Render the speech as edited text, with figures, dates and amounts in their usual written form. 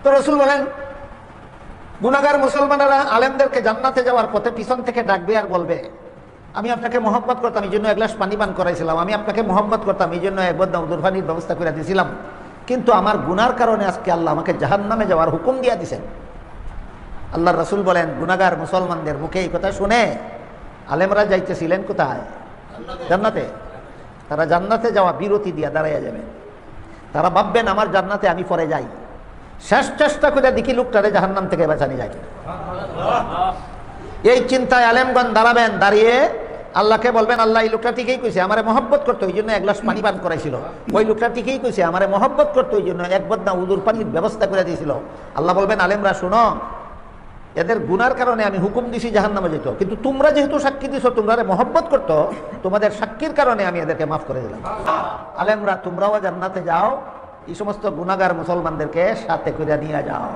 তো রাসূল বলেন গুনাহগার মুসলমানেরা আলেমদেরকে জান্নাতে যাওয়ার পথে পিছন থেকে ডাকবে আর বলবে, আমি আপনাকে মহব্বত করতাম এই জন্য এক গ্লাস পানি পান করাইছিলাম, আমি আপনাকে মহব্বত করতাম এই জন্য এক বদনা উদুর পানির ব্যবস্থা করে দিয়েছিলাম, কিন্তু আমার গুনার কারণে আজকে আল্লাহ আমাকে জাহান্নামে যাওয়ার হুকুম দিয়ে দিয়েছেন। আল্লাহর রাসূল বলেন গুনাহগার মুসলমানদের মুখে এই কথা শুনে আলেমরা যাইতেছিলেন কোথায়? জান্নাতে। তারা জান্নাতে যাওয়া বিরতি দিয়ে দাঁড়াইয়া যাবে। তারা ভাববেন আমার জান্নাতে আমি পরে যাই, শেষ চেষ্টা করে দেখি লোকটারে জাহান্নাম থেকে বাঁচানি যায়। এই চিন্তায় আলেমগণ দাঁড়াবেন, দাঁড়িয়ে আল্লাহকে বলবেন, আল্লাহ এই লোকটা ঠিকই কইছে আমারে মহব্বত করতো ওই জন্য এক গ্লাস পানি পান করাইছিল, ওই লোকটা ঠিকই কইছে আমারে মহব্বত করতো ওই জন্য এক বদনা উদুর পানির ব্যবস্থা করে দিয়েছিল। আল্লাহ বলবেন, আলেমরা শোনো, এদের গুনার কারণে আমি হুকুম দিছি জাহান্নামে যেত, কিন্তু তোমরা যেহেতু সাক্ষী দিছো তোমরা মহব্বত করতো, তোমাদের সাক্ষীর কারণে আমি এদেরকে মাফ করে দিলাম। আলেমরা তোমরাও জান্নাতে যাও, এই সমস্ত গুনাহগার মুসলমানদেরকে সাথে করে নিয়ে যাও।